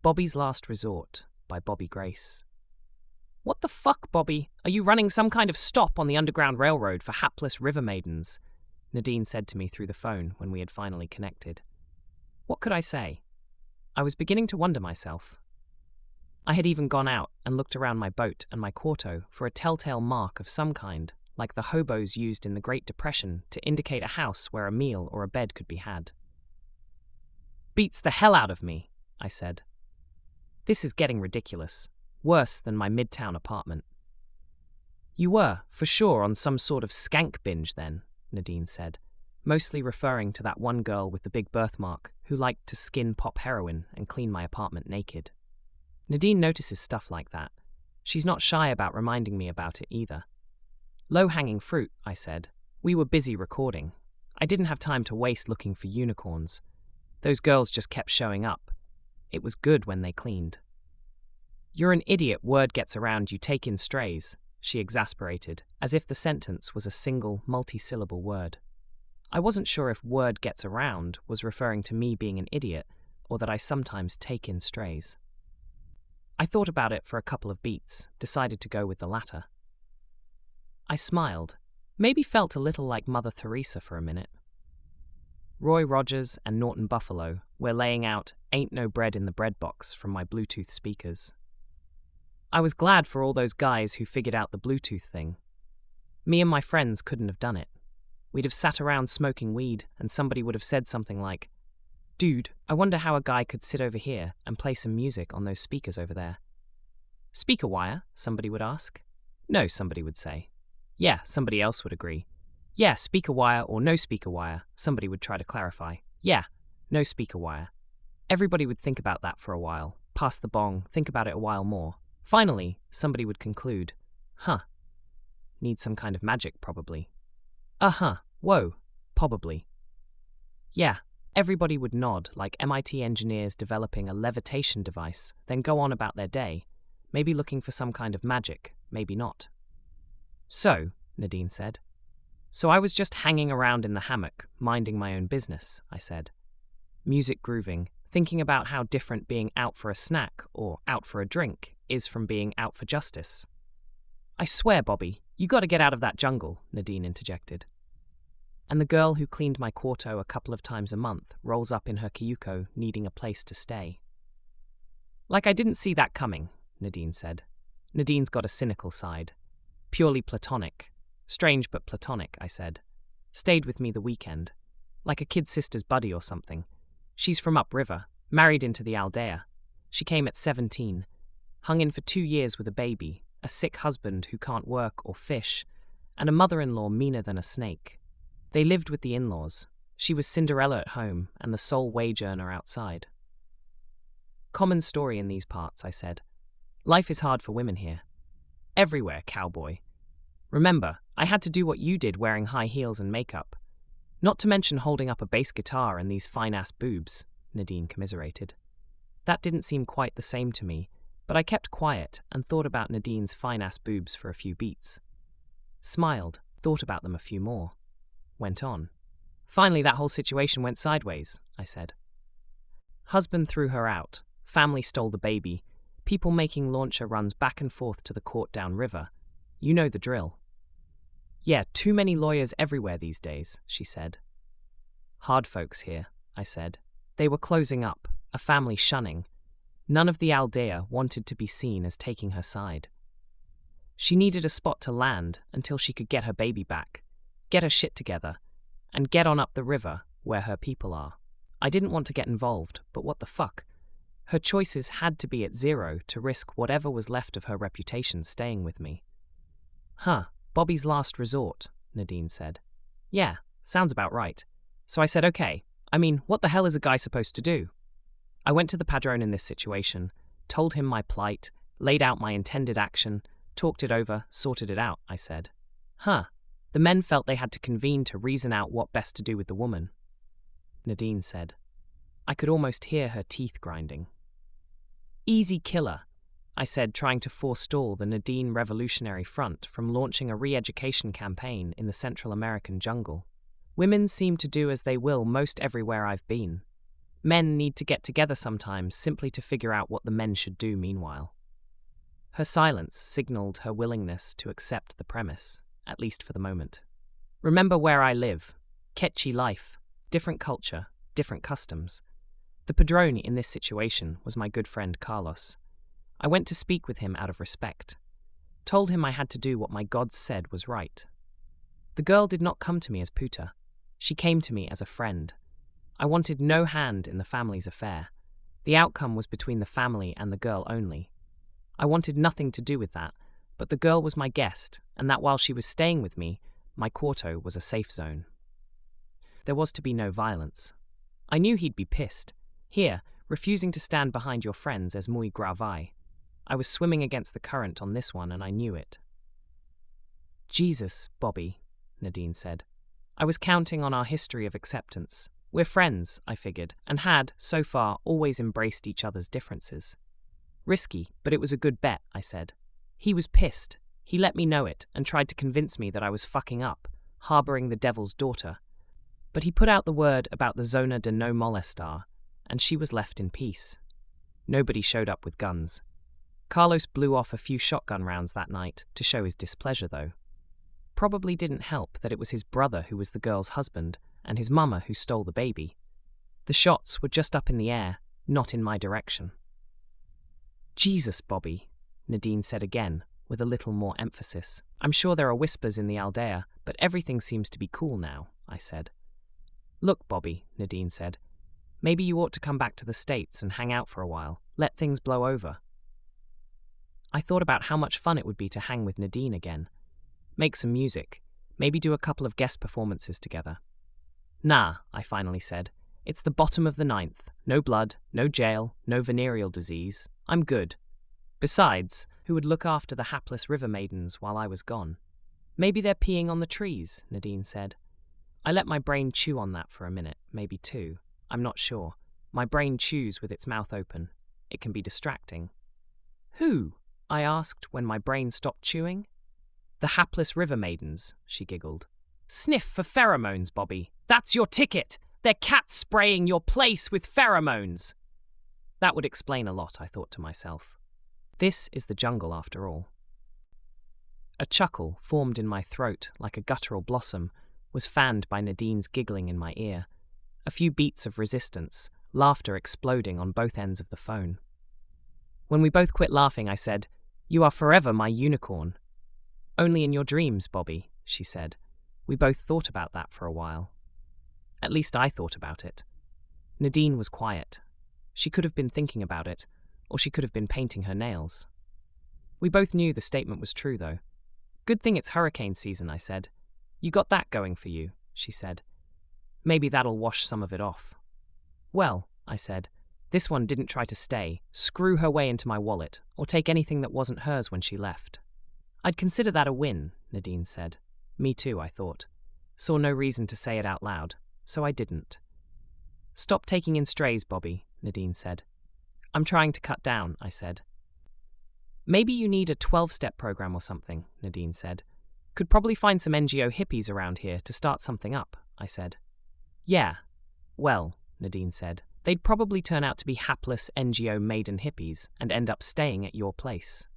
Bobby's Last Resort by Bobby Grace. What the fuck, Bobby? Are you running some kind of stop on the Underground Railroad for hapless river maidens? Nadine said to me through the phone when we had finally connected. What could I say? I was beginning to wonder myself. I had even gone out and looked around my boat and my quarto for a telltale mark of some kind, like the hobos used in the Great Depression to indicate a house where a meal or a bed could be had. Beats the hell out of me, I said. This is getting ridiculous. Worse than my midtown apartment. You were, for sure, on some sort of skank binge then, Nadine said, mostly referring to that one girl with the big birthmark who liked to skin pop heroin and clean my apartment naked. Nadine notices stuff like that. She's not shy about reminding me about it either. Low-hanging fruit, I said. We were busy recording. I didn't have time to waste looking for unicorns. Those girls just kept showing up. It was good when they cleaned. You're an idiot, word gets around, you take in strays, she exasperated, as if the sentence was a single, multi-syllable word. I wasn't sure if word gets around was referring to me being an idiot or that I sometimes take in strays. I thought about it for a couple of beats, decided to go with the latter. I smiled, maybe felt a little like Mother Teresa for a minute. Roy Rogers and Norton Buffalo were laying out Ain't No Bread in the Bread Box from my Bluetooth speakers. I was glad for all those guys who figured out the Bluetooth thing. Me and my friends couldn't have done it. We'd have sat around smoking weed and somebody would have said something like, "Dude, I wonder how a guy could sit over here and play some music on those speakers over there." "Speaker wire?" somebody would ask. "No," somebody would say. "Yeah," somebody else would agree. "Yeah, speaker wire or no speaker wire," somebody would try to clarify. "Yeah, no speaker wire." Everybody would think about that for a while, pass the bong, think about it a while more. Finally, somebody would conclude, "Huh. Need some kind of magic, probably." "Uh-huh. Whoa. Probably." Yeah, everybody would nod like MIT engineers developing a levitation device, then go on about their day, maybe looking for some kind of magic, maybe not. "So," Nadine said. "So I was just hanging around in the hammock, minding my own business," I said. Music grooving, thinking about how different being out for a snack or out for a drink is from being out for justice. "I swear, Bobby, you gotta get out of that jungle," Nadine interjected. And the girl who cleaned my quarto a couple of times a month rolls up in her Kyuko needing a place to stay. "Like I didn't see that coming," Nadine said. Nadine's got a cynical side. "Purely platonic. Strange but platonic," I said. "Stayed with me the weekend. Like a kid sister's buddy or something. She's from upriver, married into the Aldea. She came at 17. Hung in for 2 years with a baby, a sick husband who can't work or fish, and a mother-in-law meaner than a snake. They lived with the in-laws. She was Cinderella at home and the sole wage earner outside." "Common story in these parts," I said. "Life is hard for women here. Everywhere, cowboy. Remember, I had to do what you did wearing high heels and makeup. Not to mention holding up a bass guitar and these fine-ass boobs," Nadine commiserated. That didn't seem quite the same to me, but I kept quiet and thought about Nadine's fine-ass boobs for a few beats. Smiled, thought about them a few more. Went on. "Finally, that whole situation went sideways," I said. "Husband threw her out. Family stole the baby. People making launcher runs back and forth to the court downriver. You know the drill." "Yeah, too many lawyers everywhere these days," she said. "Hard folks here," I said. They were closing up, a family shunning. None of the Aldea wanted to be seen as taking her side. She needed a spot to land until she could get her baby back, get her shit together, and get on up the river where her people are. I didn't want to get involved, but what the fuck? Her choices had to be at zero to risk whatever was left of her reputation staying with me. "Huh, Bobby's Last Resort," Nadine said. "Yeah, sounds about right." So I said, "Okay, I mean, what the hell is a guy supposed to do?" I went to the padrone in this situation, told him my plight, laid out my intended action, talked it over, sorted it out, I said. "Huh, the men felt they had to convene to reason out what best to do with the woman," Nadine said. I could almost hear her teeth grinding. "Easy killer," I said, trying to forestall the Nadine Revolutionary Front from launching a re-education campaign in the Central American jungle. "Women seem to do as they will most everywhere I've been. Men need to get together sometimes simply to figure out what the men should do meanwhile. Her silence signaled her willingness to accept the premise, at least for the moment. Remember where I live. Ketchy life. Different culture, different customs. The padrone in this situation was my good friend Carlos. I went to speak with him out of respect. Told him I had to do what my gods said was right. The girl did not come to me as puta. She came to me as a friend. I wanted no hand in the family's affair. The outcome was between the family and the girl only. I wanted nothing to do with that, but the girl was my guest, and that while she was staying with me, my quarto was a safe zone. There was to be no violence. I knew he'd be pissed. Here, refusing to stand behind your friends es muy grave. I was swimming against the current on this one, and I knew it. Jesus, Bobby, Nadine said. I was counting on our history of acceptance. We're friends, I figured, and had, so far, always embraced each other's differences. Risky, but it was a good bet, I said. He was pissed. He let me know it and tried to convince me that I was fucking up, harboring the devil's daughter. But he put out the word about the zona de no molestar, and she was left in peace. Nobody showed up with guns. Carlos blew off a few shotgun rounds that night to show his displeasure, though. Probably didn't help that it was his brother who was the girl's husband and his mama who stole the baby. The shots were just up in the air, not in my direction. Jesus, Bobby, Nadine said again, with a little more emphasis. I'm sure there are whispers in the aldea, but everything seems to be cool now, I said. Look, Bobby, Nadine said. Maybe you ought to come back to the States and hang out for a while. Let things blow over. I thought about how much fun it would be to hang with Nadine again. Make some music. Maybe do a couple of guest performances together. Nah, I finally said. It's the bottom of the 9th. No blood, no jail, no venereal disease. I'm good. Besides, who would look after the hapless river maidens while I was gone? Maybe they're peeing on the trees, Nadine said. I let my brain chew on that for a minute, maybe 2. I'm not sure. My brain chews with its mouth open. It can be distracting. Who? I asked when my brain stopped chewing. The hapless river maidens, she giggled. Sniff for pheromones, Bobby. That's your ticket. They're cat spraying your place with pheromones. That would explain a lot, I thought to myself. This is the jungle after all. A chuckle formed in my throat like a guttural blossom was fanned by Nadine's giggling in my ear. A few beats of resistance, laughter exploding on both ends of the phone. When we both quit laughing, I said, You are forever my unicorn. Only in your dreams, Bobby, she said. We both thought about that for a while. At least I thought about it. Nadine was quiet. She could have been thinking about it, or she could have been painting her nails. We both knew the statement was true, though. Good thing it's hurricane season, I said. You got that going for you, she said. Maybe that'll wash some of it off. Well, I said, this one didn't try to stay, screw her way into my wallet, or take anything that wasn't hers when she left. I'd consider that a win, Nadine said. Me too, I thought. Saw no reason to say it out loud, so I didn't. Stop taking in strays, Bobby, Nadine said. I'm trying to cut down, I said. Maybe you need a 12-step program or something, Nadine said. Could probably find some NGO hippies around here to start something up, I said. Yeah. Well, Nadine said, they'd probably turn out to be hapless NGO maiden hippies and end up staying at your place.